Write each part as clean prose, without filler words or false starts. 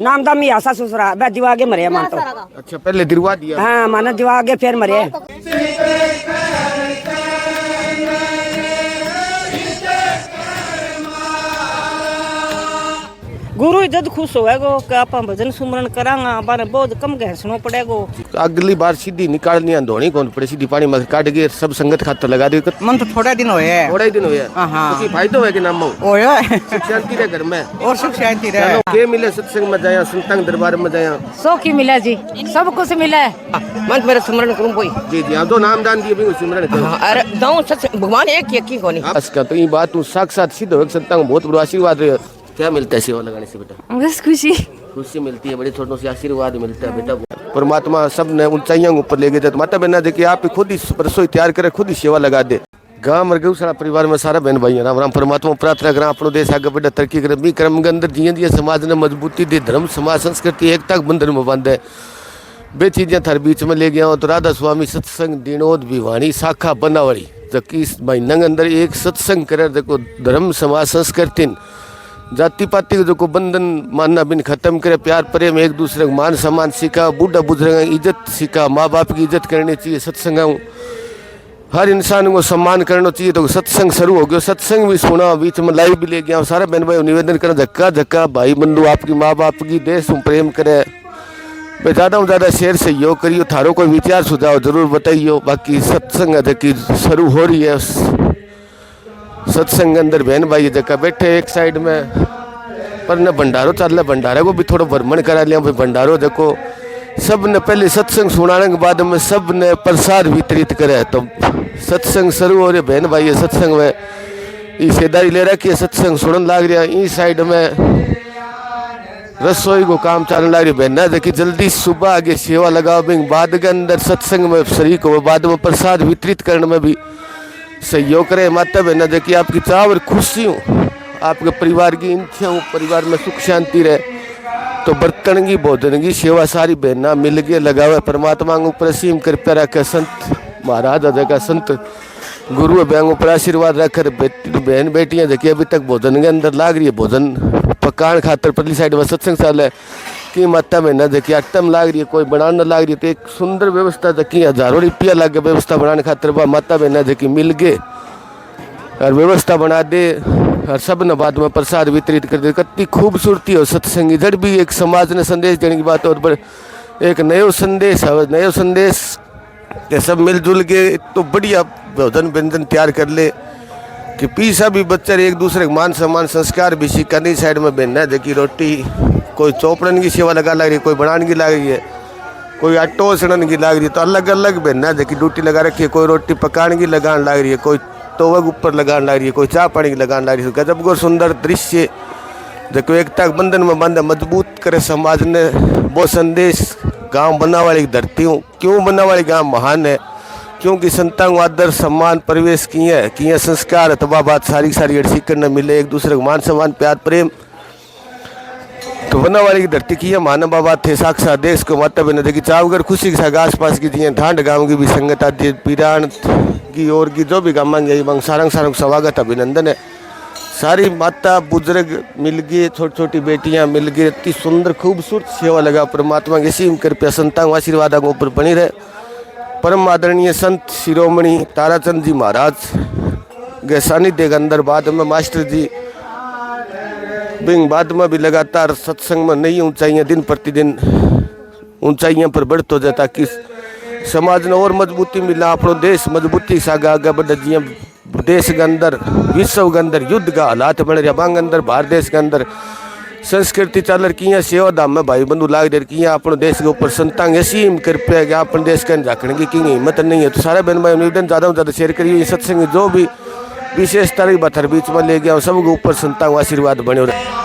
नाम दामी आशा ससुरा बे दिवागे मरे मान तो। अच्छा पहले दिलवा दिया। हाँ माना दिवागे फिर मरे। गुरु जद खुश होएगो कि आप भजन सुमरन करांगा बारे बहुत कम घसनो पड़ेगो। अगली बार सीधी निकालनी धोनी कौन पड़े सीधी पानी में काट के सब संगत खातर लगा दे। मन तो थोड़ा दिन होए है। थोड़ा ही दिन होया। हां तो फायदा होए के नाम हो ओए सुख शांति रहे घर में और सुख शांति रहे। के मिले सत्संग में जाया संतंग दरबार में जाया सो की मिला जी सब कुछ मिला मन मेरा सुमरन करूं कोई। जी जी हां तो नाम दान दिए भी सिमरन करो। अरे दो सत्संग भगवान एक ही कोनी। इसका तो ये बात तू साक्षात सिद्ध हो संतंग बहुत बड़ा आशीर्वाद रहे। क्या मिलता है सेवा लगाने से बेटा? बस खुशी खुशी मिलती है बड़ी छोटों से आशीर्वाद मिलता है बेटा। परमात्मा सब ने ऊंचाइयों ऊपर ले गए माता बहना देखिए आप खुद ही रसोई तैयार करे खुद ही सेवा लगा दे। गांव और गौशाला परिवार में सारा बहन भाई राम राम परमात्मा प्रार्थना करा अपनो देश आगे बढ़े तरक्की करे भी कर्म के अंदर जिये दिए समाज ने मजबूती दे धर्म समाज संस्कृति एकता बंधन में बांधे बे चीजें थार बीच में ले गया तो राधा स्वामी सत्संग दीनोद भिवानी शाखा बनावड़ी जबकि इस महीना के अंदर एक सत्संग करे देखो धर्म समाज संस्कृति जाति पाति को जो बंधन मानना बिन खत्म करे प्यार प्रेम एक दूसरे को मान सम्मान सीखा बूढ़ा बुजुर्ग इज्जत सीखा माँ बाप की इज्जत करनी चाहिए सत्संग हर इंसान को सम्मान करना चाहिए। तो सत्संग शुरू हो गया सत्संग भी सुना बीच में लाइव भी ले गया सारे बहन भाई निवेदन करें धक्का धक्का भाई बंधु आपकी माँ बाप की देश प्रेम करे ज़्यादा से ज़्यादा शेयर सहयोग करियो थारो कोई विचार सुझाव जरूर बताइयो। बाकी सत्संग की शुरू हो रही है सत्संग अंदर बहन भाई जगह बैठे एक साइड में पर न भंडारो चल रहा भंडारे को भी थोड़ा भ्रमण करा लिया भाई भंडारो देखो सब ने पहले सत्संग सुनाने के बाद में सब ने प्रसाद वितरित करे तो सत्संग शुरू हो रहे बहन भाई सत्संग में हिस्सेदारी ले रखी है सत्संग सुनने लग रहा इस साइड में रसोई को काम चलने लग रही बहना देखिए जल्दी सुबह आगे सेवा लगाओ बाद के अंदर सत्संग में शरीक हो बाद में प्रसाद वितरित करने में भी सहयोग करे माता बहना देखिए आपकी चाह और खुशी हूँ आपके परिवार की इच्छा हूँ परिवार में सुख शांति रहे तो बर्तन की भोजन की सेवा सारी बहना मिल के लगा हुआ परमात्मा के ऊपर असीम कृपया रखे संत महाराज अजय का संत गुरु बैंक ऊपर आशीर्वाद रखे बहन बेटियां देखिए अभी तक भोजन के अंदर लाग रही है भोजन पकान खातर पतली साइड में सत्संग चाल है कि माता बहना देखिए आइटम लाग रही है कोई बनाने लाग रही है तो एक सुंदर व्यवस्था देखिए हजारों रुपया लग गया व्यवस्था बनाने खातर माता बहना देखिए मिल गए और व्यवस्था बना दे और सब ने बाद में प्रसाद वितरित कर दे कितनी खूबसूरती हो सत्संग इधर भी एक समाज ने संदेश देने की बात और बड़े एक नयो संदेश है नयो संदेश के सब मिलजुल के तो बढ़िया भोजन व्यंजन तैयार कर ले कि पीसा भी बच्चे एक दूसरे मान सम्मान संस्कार भी सीखने साइड में बहना देखिए रोटी कोई चौपड़न की सेवा लगा लग रही है कोई बनाने की लग रही है कोई आटो सड़न की लग रही है तो अलग अलग बहना देखिए ड्यूटी लगा रखी है कोई रोटी पकाने की लगाने लग रही है कोई तोवग ऊपर लगाने लग रही है कोई चाय पानी की लगाने लग रही है गजब को सुंदर दृश्य देखो एकता बंधन में बांधे मजबूत करे समाज ने वो संदेश गांव बनावाली धरती हूँ क्यों बनावाली गांव महान है क्योंकि संतान आदर सम्मान परिवेश किए संस्कार तबा बात सारी सारी सीखने न मिले एक दूसरे को मान सम्मान प्यार प्रेम तो बनावाली की धरती की मानव बाबा थे साक्षात देश को माता बहना देखी चावगर खुशी के साथ आस पास की दिए ढांड गाँव की भी संगत आती है पीरान की और की जो भी गाँव गई सारंग सारंग स्वागत अभिनंदन है सारी माता बुजुर्ग मिल गए छोटी छोटी बेटियां मिल गए इतनी सुंदर खूबसूरत सेवा लगा परमात्मा की सीम कृपया संतान आशीर्वाद ऊपर बनी रहे। परम आदरणीय संत शिरोमणि ताराचंद जी महाराज के सानिध्य के अंदर बाद में मास्टर जी बिंग बाद में भी लगातार सत्संग में नई ऊंचाइयां दिन प्रतिदिन ऊंचाइयां पर बढ़ते हो जाए ताकि समाज ने और मजबूती मिला अपनो देश मजबूती से आगे बढ़े जिया देश के अंदर विश्व के अंदर युद्ध का हालात बन रहा बांग अंदर भारत देश के अंदर संस्कृति चल रही सेवा धाम में भाई बंधु लाग रही अपने देश के ऊपर संतांग ऐसी कृपया है कि अपने देश के झाकने की हिम्मत नहीं है तो सारे बहन भाई निवेदन ज़्यादा से ज़्यादा शेयर करिए सत्संग जो भी विशेषता रही बात हर बीच में ले गया सबके ऊपर संतांग आशीर्वाद बने रहे।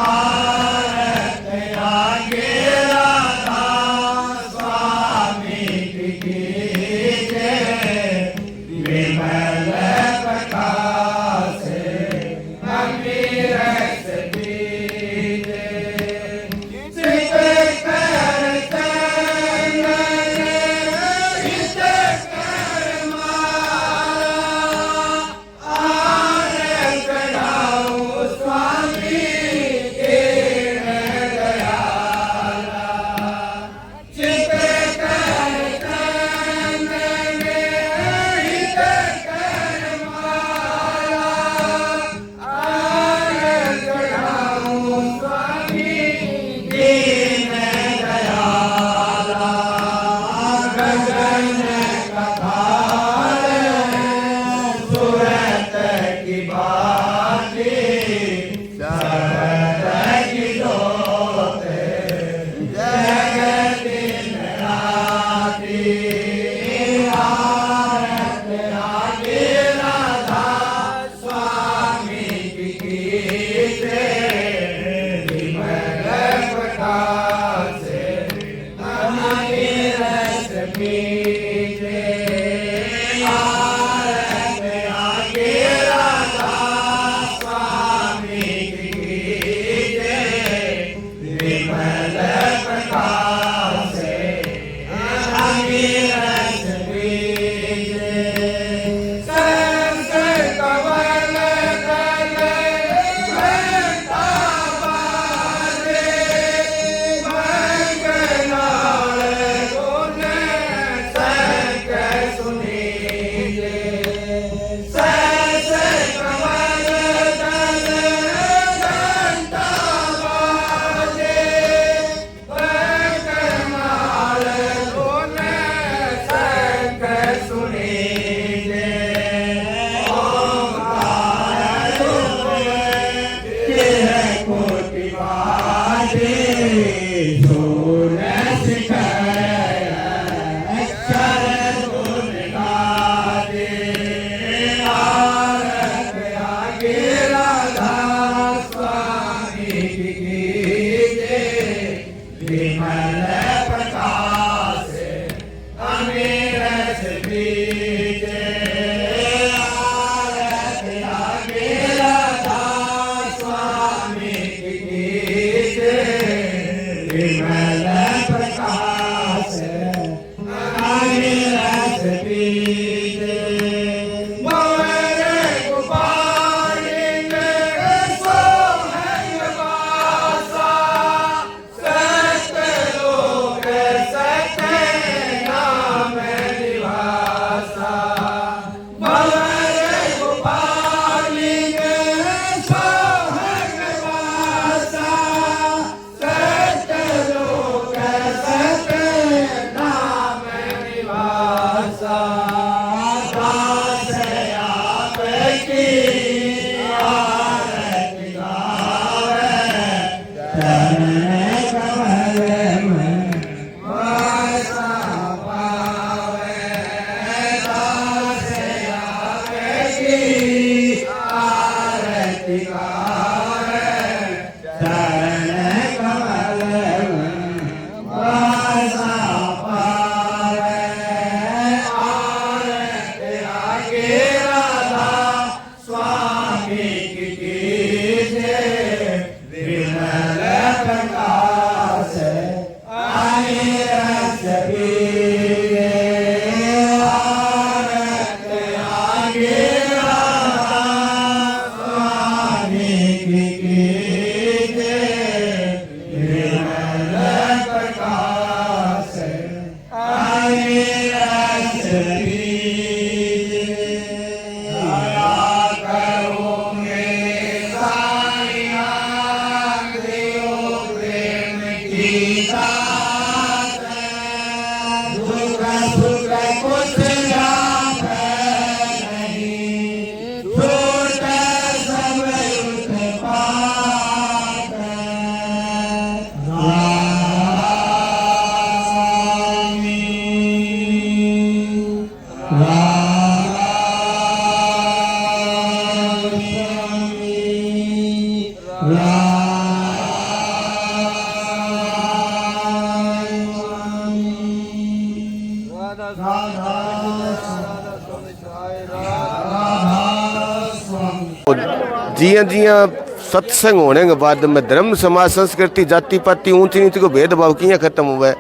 जियां जियां सत्संग होने के बाद में धर्म समाज संस्कृति जाति पाति ऊंच नीच को भेदभाव किया खत्म हुआ है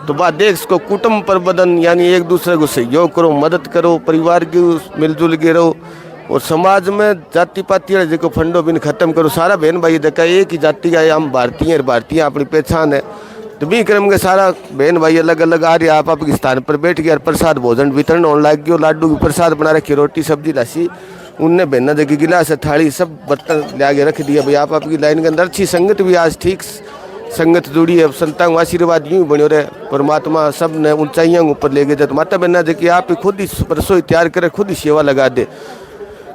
तो बाद देख इसको कुटुंब प्रबंधन यानी एक दूसरे को सहयोग करो, मदद करो, परिवार की मिलजुल के रहो और समाज में जाति पाति वाले जो फंडो बिन खत्म करो। सारा बहन भाई देखा एक ही जाति का हम भारतीय हैं, भारतीय अपनी पहचान है तो भी क्रम के सारा बहन भाई अलग अलग आ रहे आप आपके स्थान पर बैठ गया प्रसाद भोजन वितरण होने लग गया। लाडू की प्रसाद बना रखी, रोटी सब्जी लासी उनने बहना देखी गिलास थाली सब बर्तन ले आगे रख दिया भाई आप आपकी लाइन के अंदर। अच्छी संगत भी आज ठीक संगत जुड़ी है, संताओं का आशीर्वाद यूँ ही बनो रहे, परमात्मा सब ने ऊंचाइयों ऊपर ले गए। जब माता बहना देखिए आप ही खुद ही रसोई तैयार करे, खुद ही सेवा लगा दे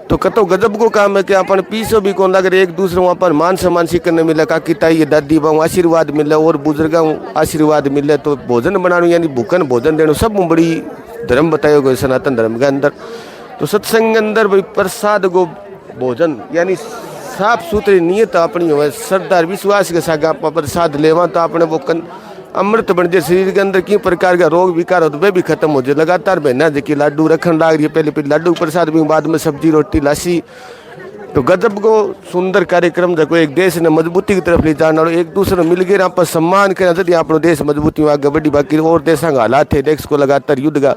तो कतो गजब को काम है कि अपन पीछे भी कौन लग रहे एक दूसरे को अपन मान सम्मान सीखने मिले, काकी ताई दादी बाऊ आशीर्वाद मिले और बुजुर्गों आशीर्वाद मिले तो भोजन बनाना यानी भूखन भोजन देना सब बड़ी धर्म बताए गए सनातन धर्म के अंदर। तो सत्संग के अंदर भाई प्रसाद को भोजन यानी साफ सुथरी नियत अपनी हो, श्रद्धा विश्वास के साथ आप प्रसाद लेवा तो अपने वो अमृत बन जाए, शरीर के अंदर किन प्रकार का रोग विकार हो तो वे भी खत्म हो जाए। लगातार बहना देखिए लाडू रखन लाग रही है, पहले लाडू प्रसाद भी बाद में सब्जी रोटी लासी तो गजब को सुंदर कार्यक्रम देखो एक देश ने मजबूती की तरफ ले जाना और एक दूसरे मिल गए आप सम्मान करना अपना देश मजबूती में आगे बढ़ी। बाकी और देशों का हालात है देश को लगातार युद्ध का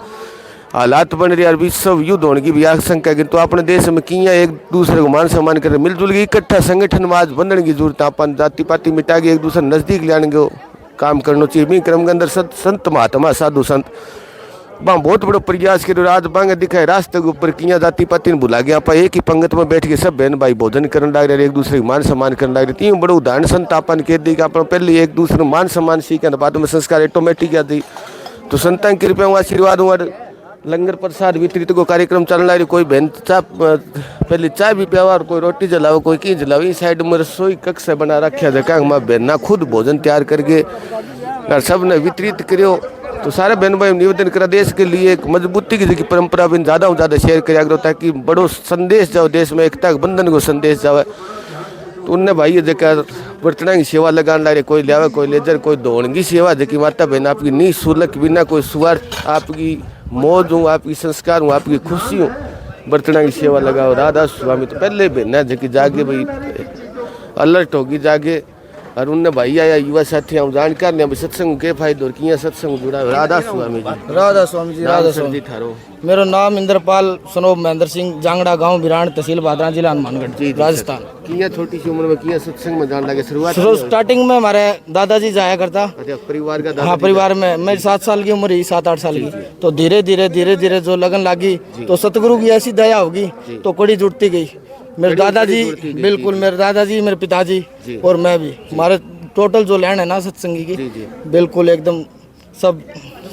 हालात बन रही और विश्व युद्ध होने की भी आशंका है तो अपने देश में किया एक दूसरे को मान सम्मान कर मिलजुल के इकट्ठा संगठन में आज बनने की जरूरत है। अपन जाति पाति मिटा के एक दूसरे नज़दीक लाने को काम करना चाहिए। भी क्रम के अंदर संत महात्मा साधु संत वहाँ बहुत बड़ा प्रयास करो, रात बांगे दिखाए रास्ते के ऊपर किया जाति पाति ने भुला गया। आप एक ही पंगत में बैठ के सब बहन भाई भोजन करने लग रहे, एक दूसरे को मान सम्मान करने लग रहे। तीन बड़े उदाहरण संत अपन कह दी कि अपन पहले एक दूसरे मान सम्मान सीखे बाद में संस्कार ऑटोमेटिक आती तो संतान कृपया आशीर्वाद लंगर प्रसाद वितरित को कार्यक्रम चल रहा है। कोई बहन चाय पहले चाय भी पियावा और कोई रोटी जलाओ कोई की जलाओ। इस साइड में रसोई कक्ष बना रखा देखा मैं बहना खुद भोजन तैयार करके और सब ने वितरित करो। तो सारे बहन भाई निवेदन करा देश के लिए एक मजबूती की परंपरा भी ज़्यादा से ज़्यादा शेयर करा ताकि बड़ो संदेश जाओ देश में एकता बंधन को संदेश जावे। तो उनने भाई जगह बर्तना की सेवा लगाने ला रहे कोई लियावे कोई लेजर कोई धोने की सेवा जबकि माता बहन आपकी नी सुलक बिना कोई स्वार्थ आपकी मौज हूँ आपकी संस्कार हूँ आपकी खुशी हूँ बर्तना की सेवा लगाओ। राधा स्वामी तो पहले बहना जबकि जागे भाई अलर्ट होगी जागे और उनने भाई आया युवा साथी हम जानकार ने सत्संग के फायदे और किया सत्संग जुड़ा। राधा स्वामी जी राधा स्वामी जी राधा स्वामी थारो मेरा नाम इंद्रपाल सनोब महेंद्र सिंह जांगड़ा गांव बिरान तहसील बादरा जिला हनुमानगढ़ राजस्थान। किया छोटी सी उम्र में किया सत्संग में जान लगे शुरुआत स्टार्टिंग में हमारे दादाजी जाया करता। अच्छा परिवार का हाँ परिवार में मेरी 7 साल की उम्र ही 7-8 साल की तो धीरे धीरे जो लगन लगी तो सतगुरु की ऐसी दया होगी तो कड़ी जुड़ती गई। मेरे दादाजी बिल्कुल मेरे दादाजी मेरे पिताजी और मैं भी हमारे टोटल जो लैंड है ना सत्संगी की बिल्कुल एकदम सब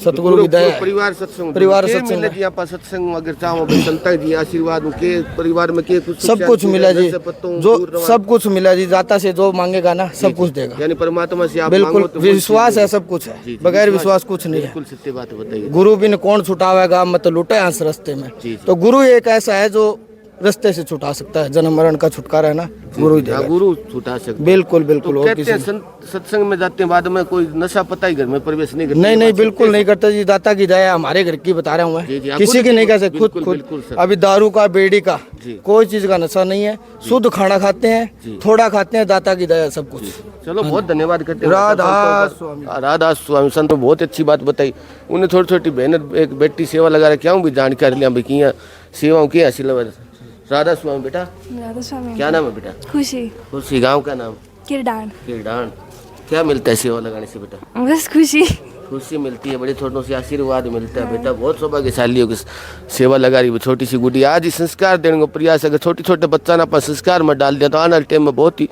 सतगुरु की दया परिवार सत्संग सत्संग जी आप सत्संग अगर चाहो संता जी आशीर्वाद के परिवार में के कुछ सब कुछ मिला जी जो सब कुछ मिला जी दाता से जो मांगेगा ना सब कुछ देगा यानी परमात्मा से आप बिल्कुल विश्वास है सब कुछ है बगैर विश्वास कुछ नहीं है। बिल्कुल सत्य बात बताइए। गुरु बिन कौन छुटावेगा मत लुटे हंस रास्ते में तो गुरु एक ऐसा है जो रास्ते से छुटा सकता है। जन्म मरण का छुटकारा है ना गुरु ही देगा। गुरु छुटा सकता बिल्कुल बिल्कुल। तो कहते हैं सत्संग में जाते हैं बाद में कोई नशा पता ही घर में प्रवेश नहीं करता। नहीं बिल्कुल नहीं करता जी। दाता की दया हमारे घर की बता रहा हूँ मैं किसी की नहीं कर सकते खुद अभी दारू का बेड़ी का कोई चीज का नशा नहीं है। शुद्ध खाना खाते हैं थोड़ा खाते हैं दाता की दया सब कुछ। चलो बहुत धन्यवाद करते हैं राधा स्वामी संत तो बहुत अच्छी बात बताई। उन्हें छोटी छोटी बहन एक बेटी सेवा लगा रहा क्या भी जानकारी लिया भाई किया सेवाओं की हासिल। राधा स्वामी बेटा राधा स्वामी क्या नाम है बेटा? खुशी खुशी गांव का नाम किरडान। किरडान। क्या मिलता है सेवा लगाने से बेटा? बस खुशी खुशी मिलती है बड़े छोटों से आशीर्वाद मिलता है। बेटा बहुत सौभाग्यशाली हो कि सेवा लगा रही है छोटी सी गुड़ी। आज ही संस्कार देने को प्रयास अगर छोटे छोटे बच्चा ना अपन संस्कार में डाल दिया तो आने वाले टाइम में बहुत ही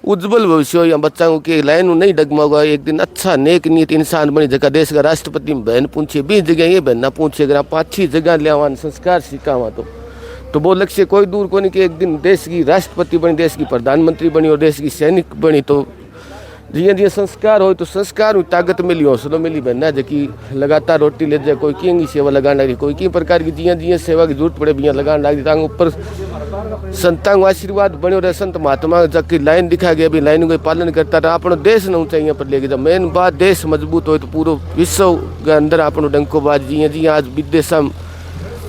उज्जवल भविष्य हो। या बच्चों की लाइन नहीं डगमगा एक दिन अच्छा नेक नीत इंसान बनी जगह देश का राष्ट्रपति बहन पूछे 20 जगह ये बहन ना पूछे अगर 5-6 जगह लिया संस्कार सीखा हुआ तो वो लक्ष्य कोई दूर को नहीं कि एक दिन देश की राष्ट्रपति बनी देश की प्रधानमंत्री बनी और देश की सैनिक बनी। तो जिये जिये संस्कार हो तो संस्कार ताकत मिली हौसलों मिली बहना जबकि लगातार रोटी ले जाए कोई की सेवा लगाने लगी कोई की प्रकार की जिया जिया सेवा की जरूरत पड़े बिया लगाने लगी तांग ऊपर संतांग आशीर्वाद बने रहे। संत महात्मा जबकि लाइन दिखा गया अभी लाइन को पालन करता रहा अपना देश न ऊंचाइयां पर लेके जब मेन बात देश मजबूत हो तो पूरा विश्व के अंदर अपनों डंकोबाज जिया जिया आज विदेशा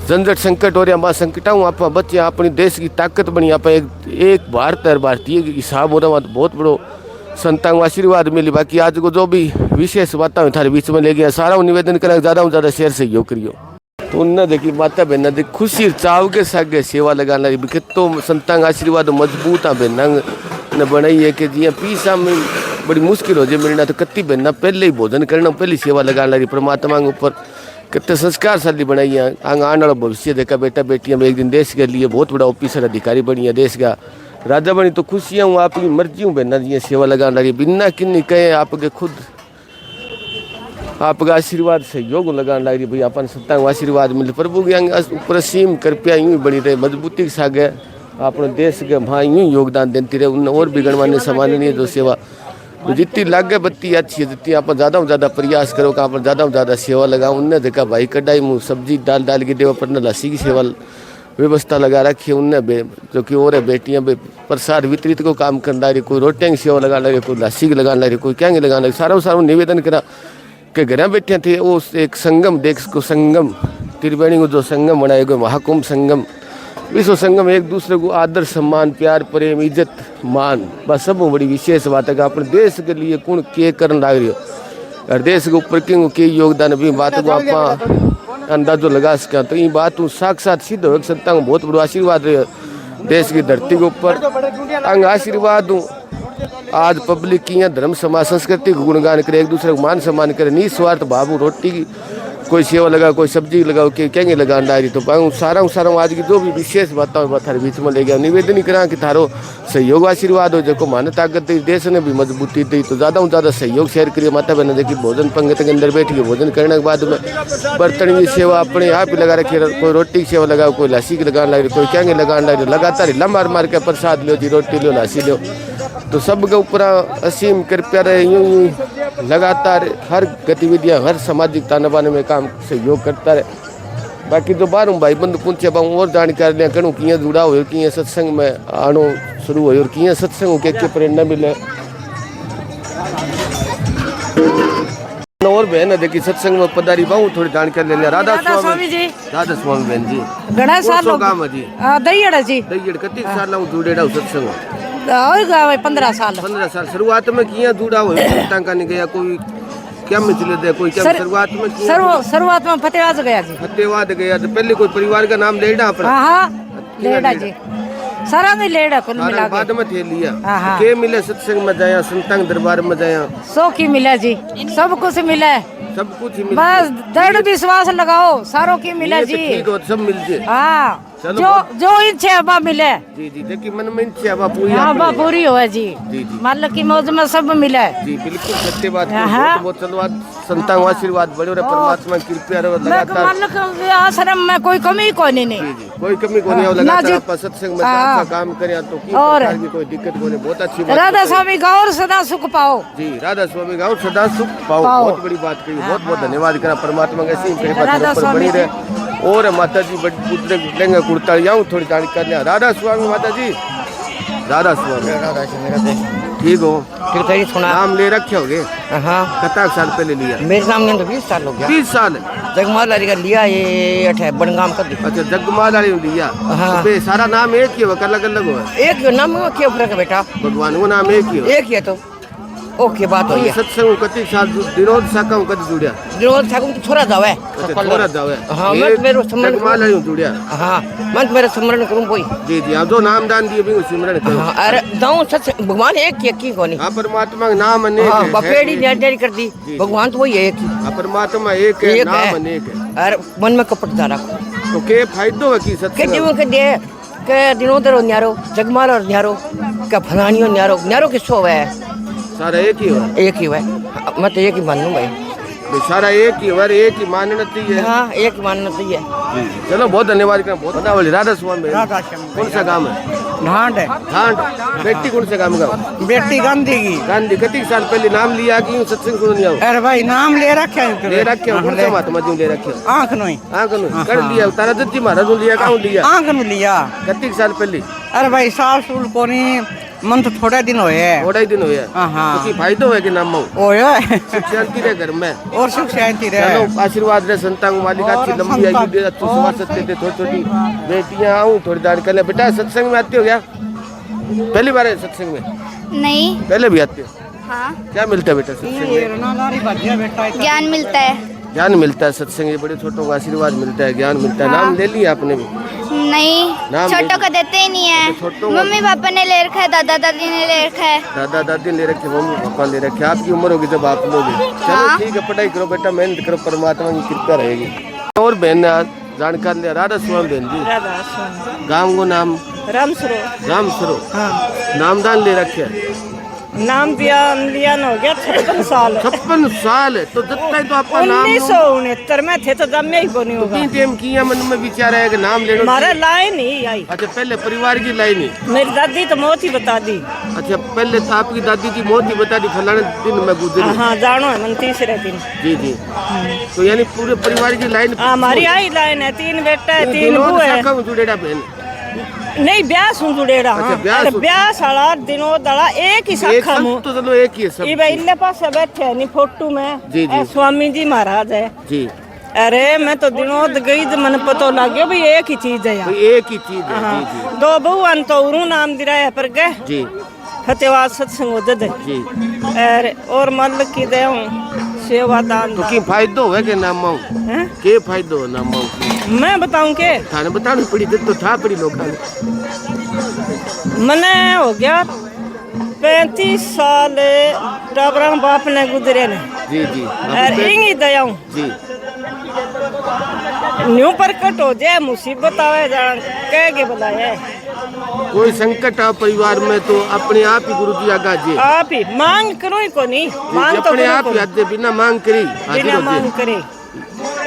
झंझट संकट हो रहा माँ संकटाऊँ आप बच्चे अपनी देश की ताकत बनी आप एक भारत हर भारतीय हिसाब हो रहा तो बहुत बड़ो संतांग आशीर्वाद मिली। बाकी आज को जो भी विशेष बातें थारे बीच में ले गया सारा निवेदन करें ज़्यादा से ज़्यादा शेयर सहयोग करियो। तो उन्हें देखी माता बहना देख खुशी चाव के सागे सेवा लगाना कितो संतांग आशीर्वाद मजबूत आ बहना ने बनाई है कि जी पीसा में बड़ी मुश्किल हो जाए मिलना तो कत्ती बहना पहले ही भोजन करना पहले सेवा लगाने लगी परमात्मा के ऊपर कितने संस्कार शाली बनाई है। आगे आने वाला भविष्य देखा बेटा बेटियां एक दिन देश के लिए बहुत बड़ा ऑफिसर अधिकारी बनी है देश का राजा बनी तो खुशियाँ हूँ आपकी मर्जी हूँ बहना जी सेवा लगाने लगी बिना किन्नी कहे आपके खुद आपका आशीर्वाद सहयोग लगाने लगी भाई अपन सत्ता आशीर्वाद मिले प्रभु के ऊपर असीम कृपया यूँ ही बनी रहे मजबूती के साथ गए अपने देश के वहाँ यूँ योगदान देती रहे उन और भी गणमान्य सम्माननीय जो सेवा तो जितनी लागे बत्ती अच्छी है जितनी आप ज़्यादा से ज़्यादा प्रयास करो कि आप ज़्यादा से ज़्यादा सेवा लगाओ। उनने देखा भाई कढ़ाई मुँह सब्जी डाल के देवा पर लस्सी की सेवा व्यवस्था लगा रखी है उनने जो कि और बेटियाँ प्रसाद वितरित को काम करना रही कोई रोटियाँ की सेवा लगा रही कोई लस्सी की लगाना रही कोई क्या लगाना रही सारा निवेदन करा कि घर बैठे थे वो एक संगम देश को संगम त्रिवेणी को जो संगम बनाया गया महाकुंभ संगम विश्व संगम एक दूसरे को आदर सम्मान प्यार प्रेम इज्जत मान बस सब बड़ी विशेष बात है कि अपने देश के लिए कौन के करने लग रही हो और देश के ऊपर के योगदान भी बात को आप अंदाजो लगा सकें तो ये बात साक्षात सिद्ध हो सकता हूँ बहुत बड़ा आशीर्वाद रहे देश की धरती के ऊपर अंग आशीर्वाद हूँ। आज पब्लिक की धर्म समाज संस्कृति को गुणगान करे एक दूसरे को मान सम्मान करे निस्वार्थ भाव रोटी की कोई सेवा लगाओ, कोई सब्जी लगाओ, कि कहेंगे लगान डायरी तो पाऊँ सारा आज की जो भी विशेष बातें थारे बीच में ले गया निवेदन ही करा कि थारो सहयोग आशीर्वाद हो, जो माने ताकत दी, देश ने भी मजबूती दी, तो ज़्यादा ज़्यादा सहयोग शेयर करिए। माता बहन देखिए भोजन पंगत के अंदर बैठ के भोजन करने के बाद में बर्तन की सेवा अपने आप ही लगा रखिए, कोई रोटी की सेवा लगाओ, कोई लस्सी की लगान लग रही, कोई कहेंगे लगान लग रही, लगातार हिला मार मार के प्रसाद लो जी, रोटी लो, लस्सी लो, तो सबके ऊपर असीम कृपया रहे। यूँ लगातार हर गतिविधियाँ, हर सामाजिक ताने बाने में काम सहयोग करता रहे। बाकी तो बाहरों भाई बंद पूछे पाऊँ और जानकारी लिया करूँ कि जुड़ा हो कि सत्संग में आनो शुरू हो और कि सत्संग के प्रेरणा मिले। और बहन देखी सत्संग में पधारी पाऊँ थोड़ी जानकारी ले लिया। राधा स्वामी जी, राधा स्वामी बहन जी घड़ा साल काम है जी, दईयड़ जी, दईयड़ कति साल जुड़ेड़ा सत्संग 15 साल। 15 साल शुरुआत में किया जुड़ा हो का नहीं गया, कोई क्या में चले दे, कोई क्या शुरुआत में शुरुआत में फतेहाबाद गया जी, फतेहाबाद गया तो पहले कोई परिवार का नाम लेड़ा अपना। हाँ लेड़ा जी, सारा में लेड़ा कुल मिला के बाद में थे लिया के मिले सत्संग में जाया, संतांग दरबार में जाया, सो की मिला जी, सब कुछ मिला, सब कुछ मिला, बस दृढ़ विश्वास लगाओ सारों की मिला जी, ठीक हो सब मिल जाए। हाँ जो इच्छा है वह मिले जी जी, देखिए मन में इच्छा वह पूरी, हाँ वह पूरी हो जी, जी जी मालिक की मौज में सब मिला जी, बिल्कुल सत्य बात। बहुत धन्यवाद, संतांग आशीर्वाद बड़े रहे, परमात्मा की कृपा रहे लगातार। मालिक आश्रम में कोई कमी कोई नहीं, जी जी कोई कमी कोई नहीं, लगातार सत्संग में अच्छा काम करें तो कोई दिक्कत कोई नहीं, बहुत अच्छी बात। राधा स्वामी गाँव सदा सुख पाओ जी, राधा स्वामी गाँव सदा सुख पाओ, बहुत बड़ी बात कही, बहुत बहुत धन्यवाद करा। परमात्मा का ऐसी कृपा बनी रहे। और माता जी पुत्र लेंगे कुर्ता जाऊँ थोड़ी जानकारी लिया। राधा स्वामी माता जी, राधा स्वामी ठीक हो, ठीक है सुना नाम ले रखे होगे? हाँ कितना साल पहले लिया? मेरे नाम ने तो 20 साल हो गया। 20 साल जगमाल का लिया, ये अठे बनगाम का। अच्छा जगमाल वाली लिया। हाँ तो सारा नाम एक ही हो, अलग अलग हो? एक नाम क्या फर्क है बेटा? भगवान वो नाम एक ही हो, एक ही है तो ओके बात हुई है। सत्संग कति साल विनोद साका कति जुड़िया? विनोद साका तो छोरा जावे, छोरा जावे। हाँ मैं मेरे स्मरण जगमाल वाली जुड़िया। हाँ मैं मेरे स्मरण करूँ कोई। जी जी, आप जो नाम दान दिए भी सिमरन करो। हाँ अरे दाऊं सत्संग भगवान एक ही कोनी। हाँ परमात्मा का नाम अनेक है। हाँ बपेड़ी जारी कर दी, भगवान तो वही है एक ही। हाँ परमात्मा एक है, नाम अनेक है। अरे मन में कपट जा रखो तो के फायदो है की सत्संग के जीवन के दे के दिनोदर न्यारो, जगमाल और न्यारो का फलानियो न्यारो, न्यारो किसो है? सारा एक ही हो, एक ही है। मैं तो एक ही मानूं भाई, सारा एक ही है, एक ही मानना चाहिए। हाँ एक ही मानना चाहिए। चलो बहुत धन्यवाद करना, बहुत धन्यवाद। राधा स्वामी कौन सा काम है? ढांड है। ढांड बेटी कौन सा काम का? बेटी गांधी की। गांधी कितने साल पहले नाम लिया कि सत्संग सुन लिया? अरे भाई नाम ले रखे ले रखे कौन सा महात्मा जी ले रखे? आंख नो कर लिया तारा दत्ती महाराज लिया, कहाँ लिया? आंख नो लिया। कितने साल पहले? अरे भाई साल सूल को नहीं, मन तो थोड़ा दिन होए, थोड़ा ही दिन हुए। हाँ तो की फायदो है कि नाम ओए सुख शांति रहे घर में, और सुख शांति रहे। चलो आशीर्वाद रहे संतान मालिक अच्छी लंबी आयु दे, अच्छी स्वास्थ्य दे, छोटी छोटी बेटियां आऊँ थोड़ी दान कर ले। बेटा सत्संग में आते हो क्या? पहली बार है सत्संग में? नहीं, पहले भी आते हो? हाँ क्या मिलता है बेटा सत्संग में? ज्ञान मिलता है। ज्ञान मिलता है सत्संग, ये बड़े छोटों को आशीर्वाद मिलता है, ज्ञान मिलता है। नाम ले लिया आपने भी? नहीं, नाम छोटों को देते ही नहीं है। छोटों को- मम्मी पापा ने ले रखा है, दादा दादी ने ले रखा है। दादा दादी ले रखे, मम्मी पापा ले रखे। आपकी उम्र होगी जब आप लोगे। चलो हाँ। ठीक है, पढ़ाई करो बेटा, मेहनत करो, परमात्मा की कृपा रहेगी। और बहन ने आज जानकारी लिया। राधा स्वामी बहन जी, राधा स्वामी गाँव को नाम? राम सरो। राम सरो। हाँ नामदान ले रखे है? नाम दिया हो गया 56 साल। 56 साल है तो जब तक तो आपका नाम 1969 में थे तो जमे ही को नहीं होगा। तीन टाइम किया मन में विचार है कि नाम ले लो। हमारा लाइन ही आई। अच्छा पहले परिवार की लाइन ही? मेरी दादी तो मौत ही बता दी। अच्छा पहले तो आपकी दादी की मौत ही बता दी, फलाने दिन में गुजरी। हाँ जानो है मन, तीसरे दिन। जी जी, तो यानी पूरे परिवार की लाइन? हमारी आई लाइन है, 3 बेटा है, 3 बहू है। जुड़ेड़ा बहन नहीं ब्यास हूँ जुड़ेड़ा। अच्छा, हाँ ब्यास ब्यास वाला दिनों दड़ा एक ही शाखा हूँ। तो चलो एक ही है सब। ये भाई इल्ले पास से बैठे है नी फोटो में। जी, जी। स्वामी जी महाराज है जी। अरे मैं तो दिनों गई तो मन पता लग गया भाई एक ही चीज है तो यहाँ। एक ही चीज है। हाँ। जी जी 2 बहुआन तो उरू नाम दिरा है पर गए जी फतेहाबाद सत्संग हो दे। जी। अरे और मल की दे सेवा दान तो की फायदो है के नाम हैं? के फायदो है नाम? मैं बताऊं के थाने बतानी पड़ी तो था पड़ी लोग। मने हो गया 35 साल टाबरा बाप ने गुजरे ने। जी जी और इंगी दयाऊं जी न्यू प्रकट हो जाए मुसीबत आवे जान कह के बताया कोई संकट आ परिवार में तो अपने आप ही गुरु जी आगा जी आप ही मांग करो ही को नहीं मांग तो अपने करो आप को ही आज बिना मांग करी हाजिर बिना हो मांग जी करे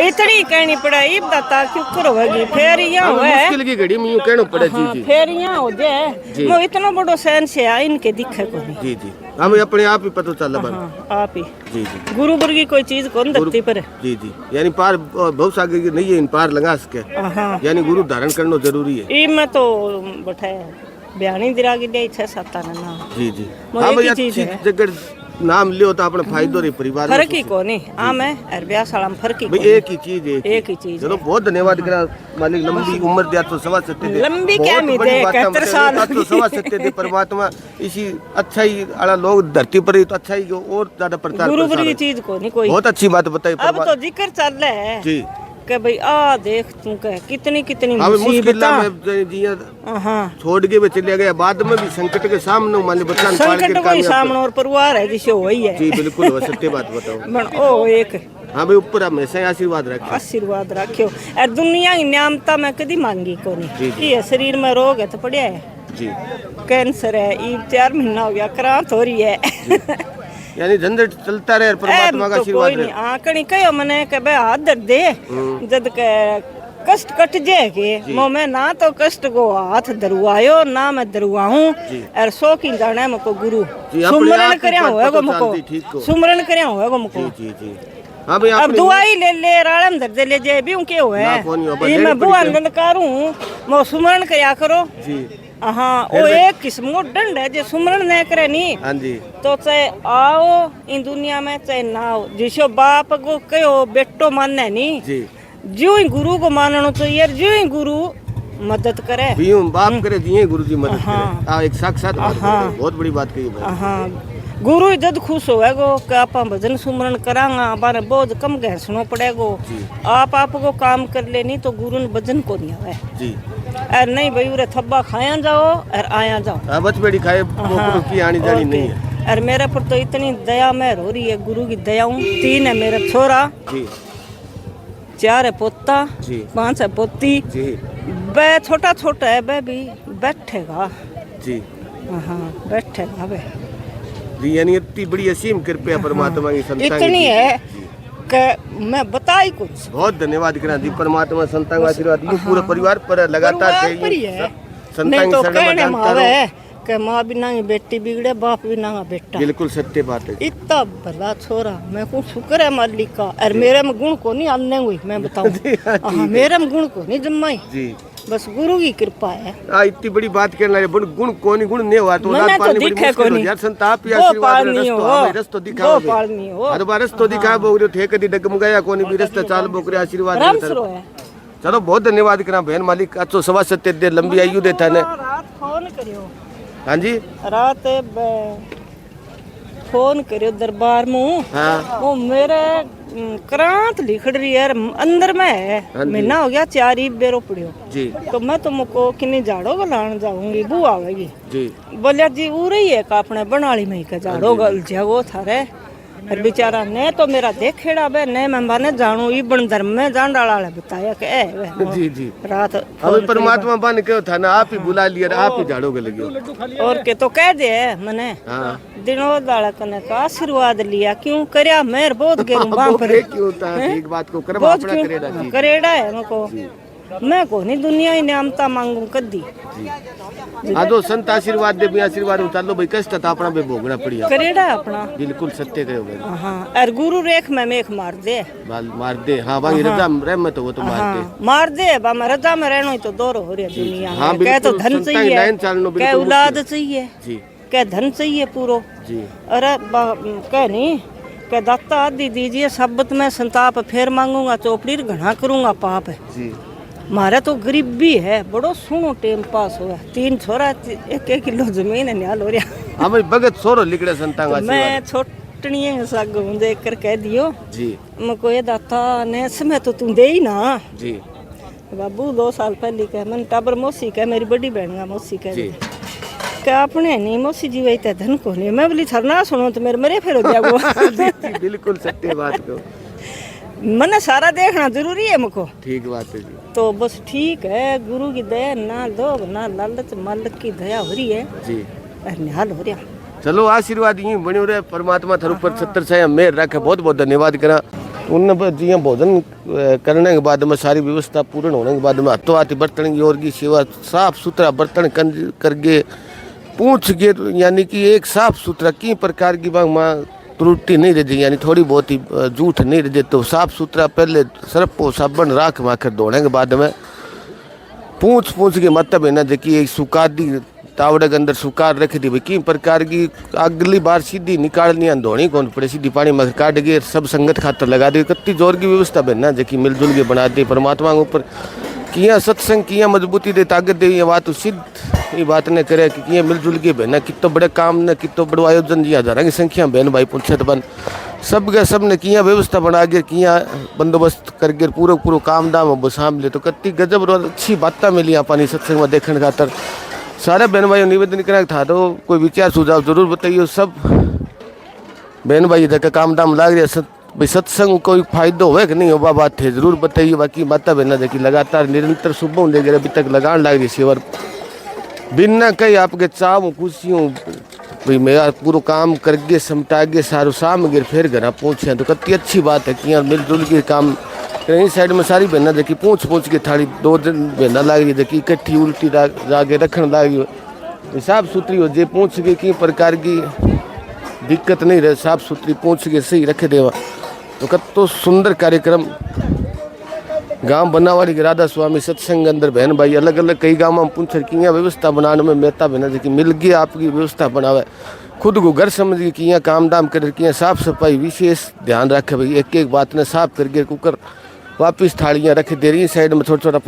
इतनी कहनी पड़ाई बता क्यों करोगी फिर यहाँ अब हुआ मुश्किल की घड़ी में यूं कहना पड़े जी जी फिर यहाँ हो जाए जी। वो इतना बड़ो सहन से आ इनके दिखे को नहीं जी जी हमें अपने आप ही पता चल बन हाँ आप ही जी जी गुरु वर्गी कोई चीज कौन धरती पर जी जी यानी पार बहुत सागर की नहीं है इन पार लगा सके हाँ यानी गुरु धारण करना जरूरी है ई मैं तो बैठाया बयानी दिरा के लिए 6-7 ना जी जी वो हाँ एक भाई ही चीज अच्छी है। जगह नाम लियो तो अपने फायदो रही परिवार में फर्क ही को नहीं आम है और ब्याह साला में फर्क ही भाई को नहीं। एक ही चीज है एक ही चीज चलो बहुत धन्यवाद करा मालिक लंबी उम्र दिया तो सवा सत्य दे लंबी बहुत क्या बड़ी उम्मीद है, बात है, 71 साल मतलब तो सवा सत्य दे परमात्मा इसी अच्छा ही आला लोग धरती पर ही तो अच्छा ही और ज्यादा प्रचार गुरु प्रसार वर्गी है। चीज को नहीं कोई बहुत अच्छी बात बताई अब तो जिक्र चल रहा है जी कि भाई आ देख तू कह कितनी कितनी अब मुश्किल मुसीबत में जिया हाँ छोड़ के वे चले गए बाद में भी संकट के सामने मान ली बच्चा संकट कोई सामने और परिवार है जिसे वही है जी बिल्कुल वो सत्य बात बताओ बन ओ एक हाँ भाई ऊपर हमेशा ही आशीर्वाद रखे आशीर्वाद रखियो और दुनिया की न्यामता मैं कदी मांगी को जी, नहीं जी। ये शरीर में रोग है तो पड़िया है जी कैंसर है ये 4 महीना हो गया क्रांत हो रही है यानी झंझट चलता रहे परमात्मा का तो आशीर्वाद कोई नहीं रहे आकड़ी कहो मने के बे हाथ दर्द दे जद के कष्ट कट जाए के मो मैं ना तो कष्ट को हाथ दरुआयो ना मैं दरुआऊं और सो की जाने मको गुरु जी, अपने सुमरन आप ही करया पता होए गो चलती, मको ठीक को। सुमरन करया होए गो मको जी जी जी हाँ भाई अब आपने दुआई ले राड़म दर्द ले जे भी के होए ना, कोनी हो, बस ये लेनी मैं पड़ी बुआ है। नंद करूं मो सुमरन करया करो जी हाँ वो एक किस्म को दंड है जो सुमरन न करे नी हाँ जी तो चाहे आओ इन दुनिया में चाहे ना आओ जिसो बाप को कहो बेटो मानने नी जी जो ही गुरु को मानना चाहिए जो ही गुरु मदद करे बीयू बाप करे जिये गुरु जी मदद हाँ। करे हाँ एक साक्षात बात हाँ। बोली, बहुत बड़ी बात कही भाई हाँ गुरु जद खुश होएगो कि आप भजन सुमरन करांगा बारे बहुत कम घसनो पड़ेगो आप को काम कर लेनी तो गुरु ने भजन को नहीं आवे जी और नहीं भाई उरे थब्बा खाया जाओ और आया जाओ हाँ बचपेड़ी खाए पोपड़ों की आनी जानी नहीं है और मेरे पर तो इतनी दया मेहर हो रही है गुरु की दयाऊं 3 है मेरा छोरा जी 4 है पोता जी 5 है पोती जी बे छोटा छोटा है बे भी बैठेगा जी हाँ बैठेगा बे जी यानी इतनी बड़ी असीम कृपया परमात्मा की संतान की। इतनी है कि मैं बताई कुछ बहुत धन्यवाद करा दी परमात्मा संतान का आशीर्वाद यूं पूरे परिवार पर लगातार परिवार पर ही है संतान नहीं की तो शरण में कहने जानता मावे रहो। कि माँ बिना की बेटी बिगड़े बाप बिना का बेटा बिल्कुल सत्य बात है इतना भला छोरा मैं को शुक्र है मालिक का और मेरे में गुण को नहीं आने हुई मैं बताऊं हाँ मेरे में गुण को नहीं जमाई जी बस गुरु की कृपा है इतनी बड़ी बात करने लगे गुण कोनी गुण नहीं हुआ तो मैंने औलाद तो पालनी बड़ी दिखे मुश्किल कोनी। हो यार संताप या वो आशीर्वाद पालनी रस्तो हो, हमें रस्तो दिखा वो पालनी हो। हर बार रस्तो दिखा बोरे ठेके दी डगमगाया कोनी भी रस्ता चाल बोकरे आशीर्वाद राम देता सरो रहे। है चलो बहुत धन्यवाद करा बहन मालिक अच्छो सवा सत्य दे लंबी आयु देता ने रात फोन करियो हाँ जी रात फोन करियो दरबार में हाँ वो मेरे क्रांत लिखड़ रही है अंदर में हाँ है जी। महीना हो गया 4 ही बेरो पड़ियो जी तो मैं तुमको किन्नी झाड़ो गलान जाऊंगी बू आवेगी जी बोलिया जी उरे ही है अपने बनाली में का झाड़ो गल जाओ थारे और बेचारा ने तो मेरा देखेड़ा बे ने मैं माने जानू इबन धर्म में जान डाला बताया कि ए वे जी जी रात अब परमात्मा बन के था ना आप ही बुला लिया आप ही झाड़ोगे लगे और के तो कह दे मने हाँ दिनों दाड़ा कने का आशीर्वाद लिया क्यों करया मेर बहुत गेरू बाप पर क्यों था ठीक बात को कर बहुत अपना करेड़ा क्यों जी करेड़ा है मको मैं को नहीं दुनिया ही नामता मांगू कदी आदो संत आशीर्वाद दे भी आशीर्वाद उतार भाई कष्ट था अपना भी भोगना पड़िया करेड़ा है अपना बिल्कुल सत्य कहो भाई हाँ और गुरु रेख में मेख मार दे मार दे हाँ भाई रजा रहमत हो तो मार दे हाँ मार दे बा मैं रजा में रहना ही तो दौर हो रही है दुनिया हाँ, में कह तो बिल्कुल, धन संतान चाहिए लाइन चालनो बिल्कुल कह मुश्किल औलाद चाहिए जी कह धन चाहिए पूरो जी अरे कह नहीं कह दाता आदि दीजिए शब्द में संताप फिर मांगूंगा चौपड़ी घना करूंगा पाप जी मारे तो गरीबी है बड़ो सुनो टाइम पास हुआ 3 छोरा 1 किलो जमीन है न्याल हो रहा हाँ भाई भगत सोरो लिखड़े संतान का मैं आशीर्वाद छोटनी साग देख कर कह दियो जी मको ये दाता ने समय तो तू दे ही ना जी बाबू 2 साल पहले कह मैंने टाबर मौसी कह मेरी बड़ी बहन का मौसी कह जी क्या अपने नहीं मौसी जी वही तो धन को नहीं मैं बोली थरना सुनो तो मेरे मरे फिर हो जाओ जी, बिल्कुल सत्य बात को मने सारा देखना जरूरी है मुझको। ठीक बात है जी। तो बस ठीक है, गुरु की दया, ना लोभ ना लालच, मालिक की दया हो रही है, जी निहाल हो रहा। चलो आशीर्वाद यूं बने रहे, परमात्मा थारे ऊपर 70 साया मेहर रखे। बहुत बहुत धन्यवाद करा। उन जी भोजन करने के बाद में सारी व्यवस्था पूर्ण होने के बाद में हाथों हाथ बर्तन की और की सेवा साफ सुथरा बर्तन करके पूछ के, यानी कि एक साफ सुथरा की प्रकार की माँ त्रुटि नहीं रह जाए, यानी थोड़ी बहुत ही झूठ नहीं रह जाए, तो साफ सुथरा पहले सर्फ साबन राख माखर धोने के बाद में पूछ के मतलब है ना देखिए एक सुकादी तावड़े के अंदर सुकार रख दी भाई की प्रकार की अगली बार सीधी निकालनी धोनी कौन पड़े, सीधी पानी में काट के सब संगत खातर लगा दी। कत्ती जोर की व्यवस्था बनना जबकि मिलजुल के बना दी। परमात्मा के ऊपर किया सत्संग किया मजबूती दे ताकत दे, ये बात सिद्ध ये बात ने करे कि किया मिलजुल के बहना कितो बड़े काम ने कितो बड़ो आयोजन जी हजारा की संख्या बहन भाई पुछत बन सब ने किया व्यवस्था बना के किया बंदोबस्त करके पूरा काम दाम साम ले। तो कत्ती गजब और अच्छी बातें मिली अपनी सत्संग में देखने खातर। सारे बहन भाइयों निवेदन करना था तो कोई विचार सुझाव जरूर बताइए। सब बहन भाई तक काम दाम लाग रहा भाई सत्संग कोई फायदा होवे कि नहीं हो बात है जरूर बताइए। बाकी माता बहना देखिए लगातार निरंतर सुबह लेकर अभी तक लगान लग रही सेवा बिना कहीं आपके चाव खुशियों भाई मेरा पूरा काम करके समटा के सारू शाम गिर फिर घर पहुँचे तो कितनी अच्छी बात है कि यहाँ मिलजुल के काम कहीं साइड में सारी बहना देखी पूछ के थाली 2 दिन बहना लाग रही देखी इकट्ठी उल्टी जाके रखने लागी साफ सुथरी हो जे पूछ के की प्रकार की दिक्कत नहीं रहे, साफ सुथरी पूछ के सही रखे देवा। तो कतो सुंदर कार्यक्रम गांव बनावाड़ी के राधा स्वामी सत्संग अंदर बहन भाई अलग अलग कई गाँव में पूछ किया व्यवस्था बनाने में मेहता बहना देखी मिल गया आपकी व्यवस्था बनावे खुद को घर समझ के किया काम दाम कर किया साफ सफाई विशेष ध्यान रखे भाई एक एक बात ने साफ करके कुकर वापिस थालियाँ रख दे रही साइड में छोटा छोटा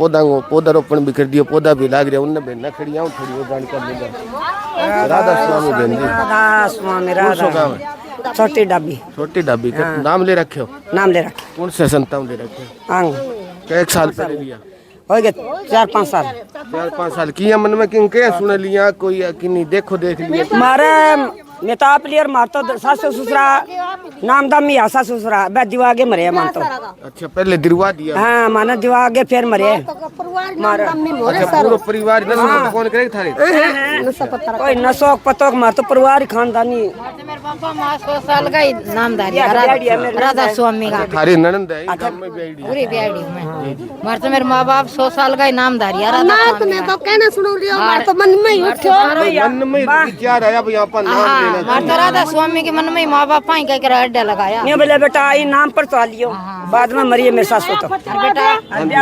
पौधारोपण भी कर दिया पौधा भी लाग रहा उनने बहना खड़ी आऊँ थोड़ी वो जानकारी लेगा। राधा स्वामी बहन जी राधा स्वामी राधा छोटी डाबी का नाम ले रखे हो? नाम ले रखे। कौन से संतान ले रखे हो? एक साल पहले लिया हो गए 4-5 साल 4-5 साल किया मन में किन क्या सुन लिया कोई कि नहीं देखो देख लिया मारे मेताप लियर मार तो सासु ससुरा नाम दाम ही आसा ससुरा बे दिवागे मरे मान तो। अच्छा पहले दिलवा दिया। हाँ माना दिवागे फिर मरे मारे। अच्छा पूरा परिवार नस्ल कौन करे थारे? कोई नसोक पतोक मार तो परिवार खानदानी। मेरे पापा मां 100 साल का नामधारी राधा स्वामी का थारे ननंद है गांव में बेड़ी पूरी बेड़ी में मार तो मेरे माँ बाप 100 साल का नामधारी राधा स्वामी तो कहना सुनो लियो मार तो मन में ही उठ्यो मन में विचार आया भाई अपन नाम मार तो राधा स्वामी के मन में माँ बाप ही कह अड्डा लगाया नहीं बोले बेटा आई नाम पर तो लियो बाद में मरिए मेरे सासू तो बेटा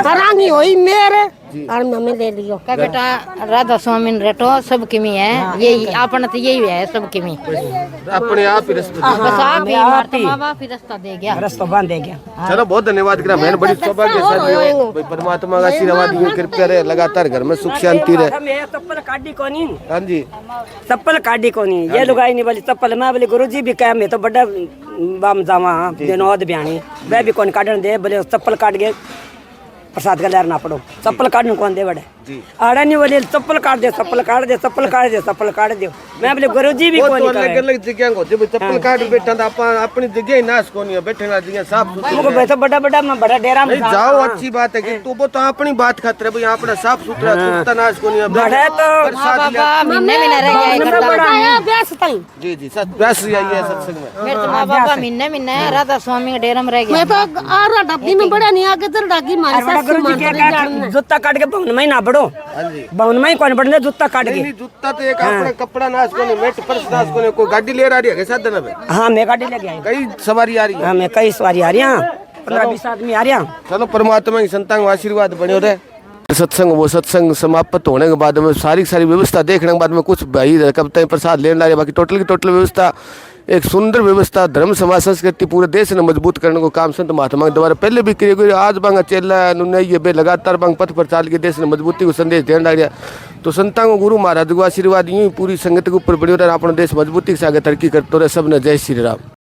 हरानी होई मेरे और मम्मी ले लियो का बेटा राधा स्वामी रेटो सब किमी है यही अपन तो यही है सब किमी अपने आप ही रास्ता बस आप ही मार तो माँ बाप ही रास्ता दे गया रास्ता बांध दे गया। चलो बहुत धन्यवाद करा बहन बड़ी सौभाग्यशाली हो भाई परमात्मा का आशीर्वाद ये कृपया रहे लगातार घर में सुख शांति रहे। चप्पल काटी कोनी हाँ जी चप्पल काटी कोनी ये लुगाई नहीं बोली चप्पल मैं बोली गुरुजी भी कह मैं तो बड़ा बाम जावा दिनोद बयानी वह भी कौन काटन दे बोले चप्पल काट गए प्रसाद का लहर ना पड़ो चप्पल काटने कौन दे बड़े आड़ा नहीं बोले चप्पल काट दे चप्पल काट दे चप्पल काट दे चप्पल काट दे मैं बोले गुरुजी भी कौन अलग अलग जगह होते भाई चप्पल काट बैठा था अपनी जगह ही नाश कोनी है बैठे ना जगह साफ मुझको बैठो बड़ा बड़ा मैं बड़ा डेरा में जाओ अच्छी बात है कि तू वो तो अपनी बात खातिर भाई अपना साफ सुथरा कुत्ता नाश कोनी है बड़ा तो माँ बाबा महीने में रह गया ब्यास तई जी जी सच व्यास आई है सत्संग में मेरे तो माँ बाबा महीने राधा स्वामी के डेरा में रह गया मैं तो आरा डब्बी में बड़ा नहीं आके तो डागी मारे सासू गुरुजी क्या जूता काट के भवन में ना बढ़ो भवन में कौन बढ़ने जूता काट के नहीं जूता तो एक अपना कपड़ा नाश कोनी मेट पर्स नाश कोनी कोई गाड़ी ले रही है साधन में हाँ मैं गाड़ी लेके आई कई सवारी आ रही है हाँ मैं कई सवारी आ रही हैं 15-20 आदमी आ रही हैं। चलो परमात्मा की संतान आशीर्वाद बने रहे। सत्संग वो सत्संग समाप्त होने के बाद में सारी व्यवस्था देखने के बाद में कुछ भाई कब तक प्रसाद लेने लगे बाकी टोटल की टोटल व्यवस्था एक सुंदर व्यवस्था धर्म समाज संस्कृति पूरे देश ने मजबूत करने को काम संत महात्मा के द्वारा पहले भी किए गए आज बांग चेला ये बे लगातार बांग पथ पर चाल के देश ने मजबूती को संदेश देने लग गया। तो संतान को गुरु महाराज को आशीर्वाद यूं पूरी संगत के ऊपर बड़ी रहे अपना देश मजबूती से आगे तरक्की करते रहे। सब ने जय श्री राम।